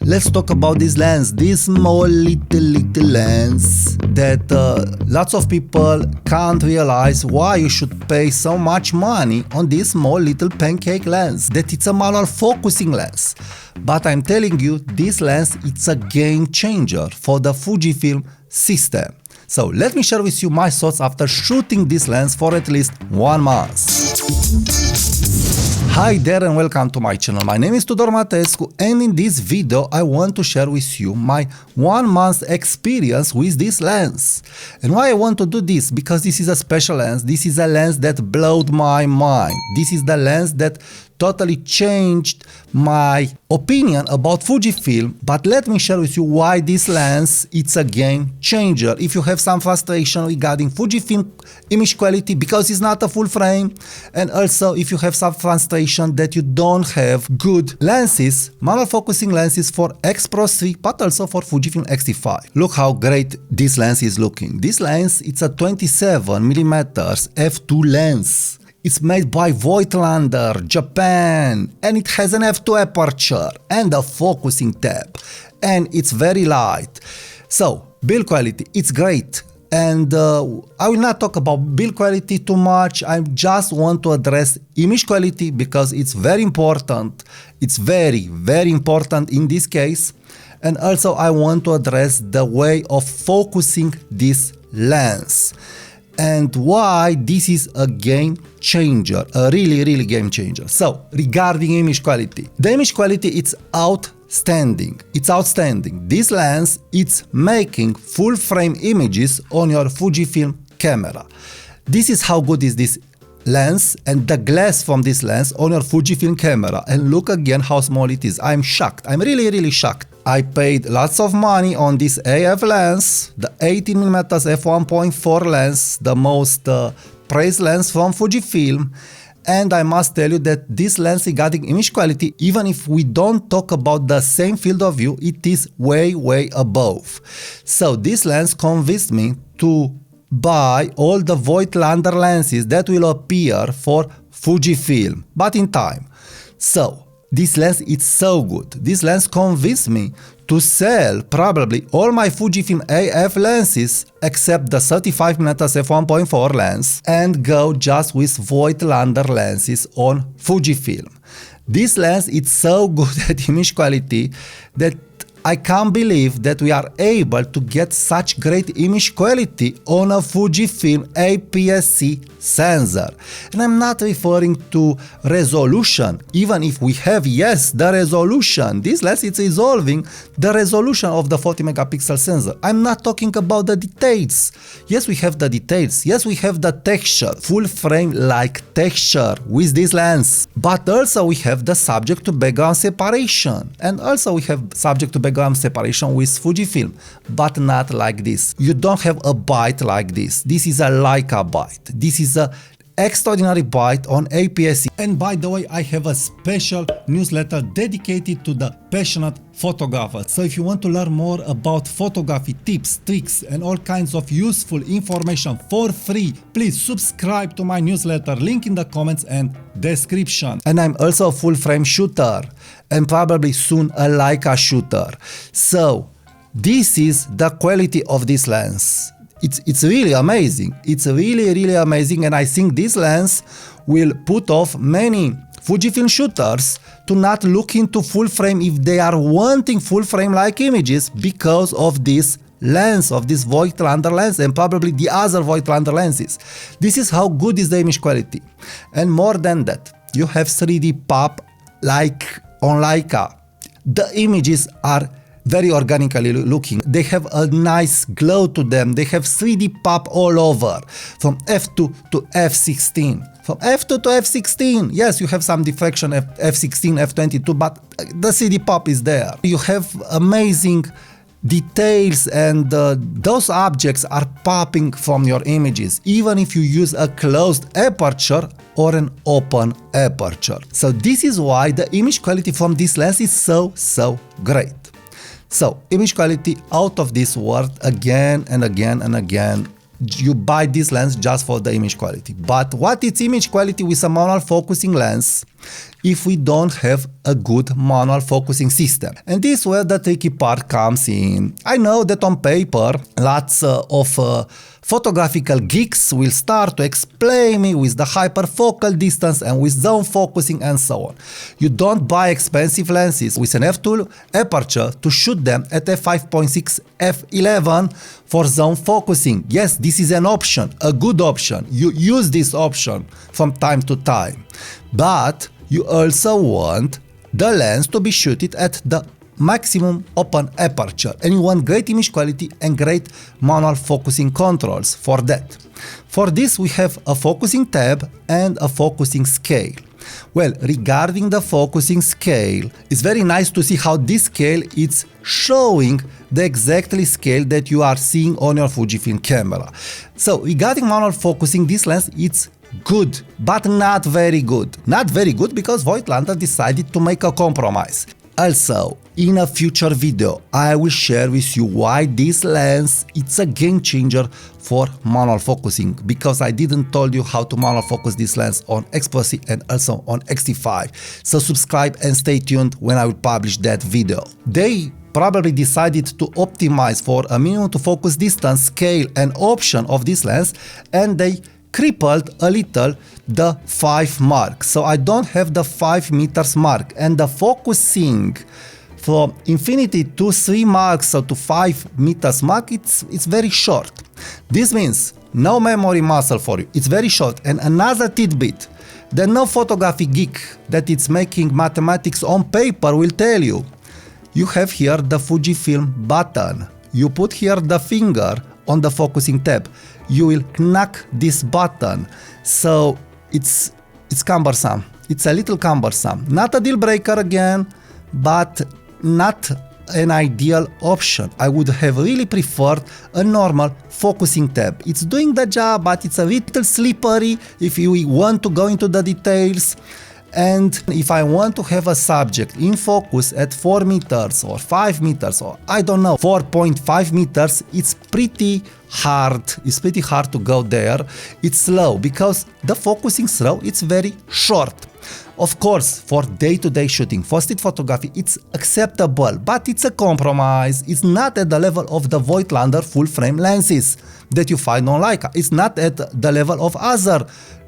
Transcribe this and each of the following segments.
Let's talk about this lens, this small little lens that lots of people can't realize why you should pay so much money on this small little pancake lens, that it's a manual focusing lens. But I'm telling you, this lens, it's a game changer for the Fujifilm system. So let me share with you my thoughts after shooting this lens for at least 1 month. Hi there and welcome to my channel. My name is Tudor Matescu, and in this video I want to share with you my 1 month experience with this lens. And why I want to do this? Because this is a special lens. This is a lens that blew my mind. This is the lens that totally changed my opinion about Fujifilm. But let me share with you why this lens, it's a game changer. If you have some frustration regarding Fujifilm image quality because it's not a full frame, and also if you have some frustration that you don't have good lenses, manual focusing lenses for X-PRO3, but also for Fujifilm X-T5. Look how great this lens is looking. This lens, it's a 27mm f2 lens. It's made by Voigtlander, Japan, and it has an f2 aperture and a focusing tab, and it's very light. So, build quality, it's great. And I will not talk about build quality too much. I just want to address image quality because it's very important. It's very, very important in this case. And also I want to address the way of focusing this lens and why this is a game changer, a really game changer. So, regarding image quality, the image quality, it's outstanding. It's outstanding. This lens, it's making full frame images on your Fujifilm camera. This is how good is this lens and the glass from this lens on your Fujifilm camera. And look again how small it is. I'm shocked. I'm really shocked. I paid lots of money on this AF lens, the 18mm f1.4 lens, the most praised lens from Fujifilm. And I must tell you that this lens regarding image quality, even if we don't talk about the same field of view, it is way above. So this lens convinced me to buy all the Voigtlander lenses that will appear for Fujifilm, but in time. So this lens, it's so good. This lens convinced me to sell probably all my Fujifilm AF lenses except the 35mm f1.4 lens and go just with Voigtlander lenses on Fujifilm. This lens, it's so good at image quality that I can't believe that we are able to get such great image quality on a Fujifilm APS-C sensor. And I'm not referring to resolution, even if we have, yes, the resolution. This lens is resolving the resolution of the 40 megapixel sensor. I'm not talking about the details. Yes, we have the details. Yes, we have the texture, full frame like texture with this lens. But also we have the subject to background separation. And also we have subject to background separation with Fujifilm, but not like this. You don't have a bite like this. This is a Leica bite. This is a extraordinary bite on APS-C. And by the way, I have a special newsletter dedicated to the passionate photographers. So if you want to learn more about photography tips, tricks, and all kinds of useful information for free, please subscribe to my newsletter, link in the comments and description. And I'm also a full frame shooter and probably soon a Leica shooter. So this is the quality of this lens. It's really amazing. It's really amazing, and I think this lens will put off many Fujifilm shooters to not look into full frame if they are wanting full frame like images because of this lens, of this Voigtlander lens and probably the other Voigtlander lenses. This is how good is the image quality. And more than that, you have 3D pop like on Leica. The images are very organically looking. They have a nice glow to them. They have 3D pop all over, from f2 to f16. From f2 to f16, yes, you have some diffraction f16, f22, but the 3D pop is there. You have amazing details, and those objects are popping from your images, even if you use a closed aperture or an open aperture. So this is why the image quality from this lens is so great. So image quality out of this world, again and again. you buy this lens just for the image quality. But what is image quality with a manual focusing lens if we don't have a good manual focusing system? And this is where the tricky part comes in. I know that on paper, lots of photographical geeks will start to explain me with the hyperfocal distance and with zone focusing and so on. You don't buy expensive lenses with an f2 aperture to shoot them at f5.6, f11 for zone focusing. Yes, this is an option, a good option. You use this option from time to time. But you also want the lens to be shooted at the maximum open aperture, and you want great image quality and great manual focusing controls for that. For this we have a focusing tab and a focusing scale. Well, regarding the focusing scale, it's very nice to see how this scale is showing the exactly scale that you are seeing on your Fujifilm camera. So regarding manual focusing, this lens it's good, but not very good. Not very good because Voigtlander decided to make a compromise. Also, in a future video, I will share with you why this lens it's a game changer for manual focusing, because I didn't told you how to manual focus this lens on X-PRO3 and also on X-T5. So subscribe and stay tuned when I will publish that video. They probably decided to optimize for a minimum to focus distance, scale and option of this lens, and they crippled a little the 5 mark. So I don't have the 5 meters mark, and the focusing from infinity to 3 marks or to 5 meters mark, it's very short. This means no memory muscle for you. It's very short. And another tidbit that no photography geek that it's making mathematics on paper will tell you. You have here the Fujifilm button. You put here the finger on the focusing tab. You will knock this button. So it's cumbersome. It's a little cumbersome. Not a deal breaker again, but not an ideal option. I would have really preferred a normal focusing tab. It's doing the job, but it's a little slippery if you want to go into the details. And if I want to have a subject in focus at 4 meters or 5 meters or I don't know, 4.5 meters, it's pretty hard. It's pretty hard to go there. It's slow because the focusing throw, it's very short. Of course, for day-to-day shooting, for street photography, it's acceptable, but it's a compromise. It's not at the level of the Voigtlander full-frame lenses that you find on Leica. It's not at the level of other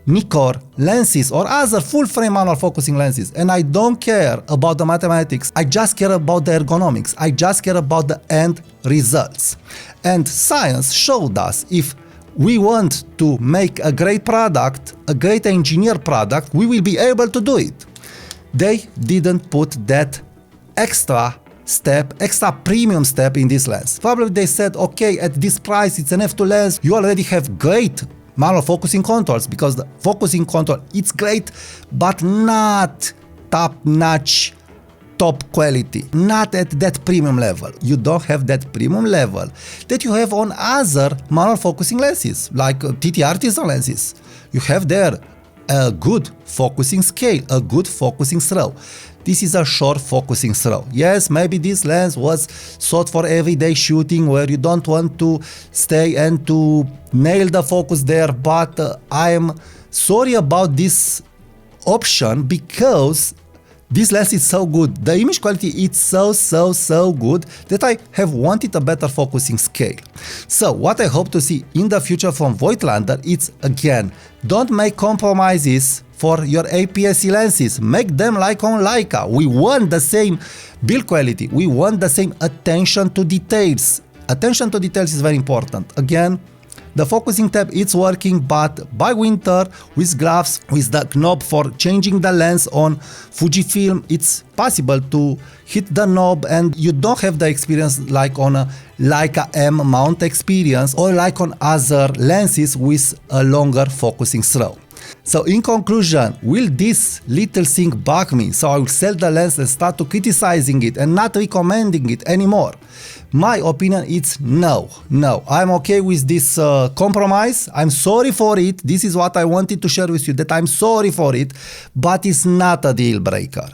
Nikkor lenses or other full-frame manual focusing lenses. And I don't care about the mathematics, I just care about the ergonomics, I just care about the end results. And science showed us if we want to make a great product, a great engineered product, we will be able to do it. They didn't put that extra step, extra premium step in this lens. Probably they said, okay, at this price, it's an f2 lens, you already have great manual focusing controls, because the focusing control, it's great, but not top-notch, top quality, not at that premium level. You don't have that premium level that you have on other manual focusing lenses, like TT Artisan lenses. You have there a good focusing scale, a good focusing throw. This is a short focusing throw. Yes, maybe this lens was sought for everyday shooting where you don't want to stay and to nail the focus there, but I am sorry about this option because this lens is so good. The image quality is so good that I have wanted a better focusing scale. So what I hope to see in the future from Voigtlander is, again, don't make compromises for your APS-C lenses. Make them like on Leica. We want the same build quality. We want the same attention to details. Attention to details is very important. Again, the focusing tab, it's working, but by winter, with gloves, with the knob for changing the lens on Fujifilm, it's possible to hit the knob and you don't have the experience like on a Leica M mount experience or like on other lenses with a longer focusing throw. So in conclusion, will this little thing bug me so I will sell the lens and start to criticizing it and not recommending it anymore? My opinion is no. I'm okay with this compromise. I'm sorry for it. This is what I wanted to share with you, that I'm sorry for it, but it's not a deal breaker.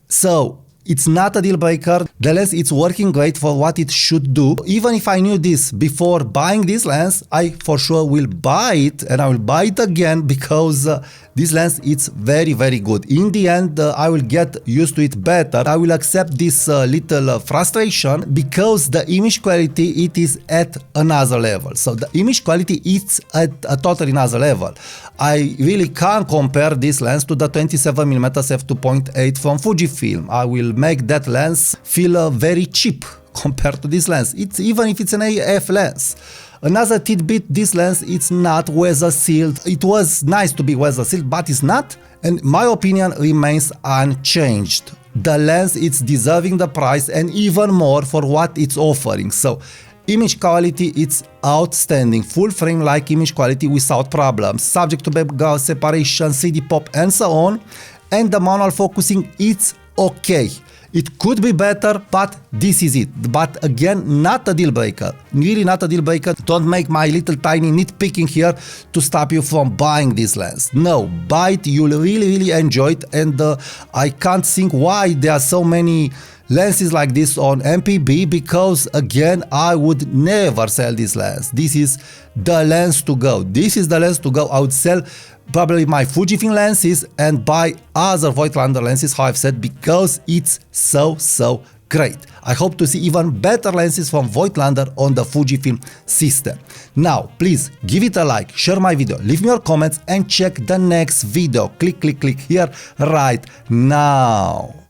So it's not a deal breaker. The lens is working great for what it should do. Even if I knew this before buying this lens, I for sure will buy it, and I will buy it again because this lens is very, very good. In the end, I will get used to it better. I will accept this little frustration because the image quality, it is at another level. So the image quality is at a totally another level. I really can't compare this lens to the 27mm f2.8 from Fujifilm. I will make that lens feel very cheap compared to this lens. Even if it's an AF lens. Another tidbit, this lens it's not weather sealed. It was nice to be weather sealed, but it's not, and my opinion remains unchanged. The lens it's deserving the price and even more for what it's offering. So image quality it's outstanding, full frame like image quality without problems, subject to background separation, 3D pop and so on, and the manual focusing it's okay. It could be better, but this is it. But again, not a deal breaker. Really not a deal breaker. Don't make my little tiny nitpicking here to stop you from buying this lens. No, buy it. You'll really, really enjoy it. And I can't think why there are so many lenses like this on MPB, because again, I would never sell this lens. This is the lens to go. This is the lens to go. I would sell probably my Fujifilm lenses and buy other Voigtlander lenses, how I've said, because it's so great. I hope to see even better lenses from Voigtlander on the Fujifilm system. Now, please give it a like, share my video, leave me your comments and check the next video. Click here right now.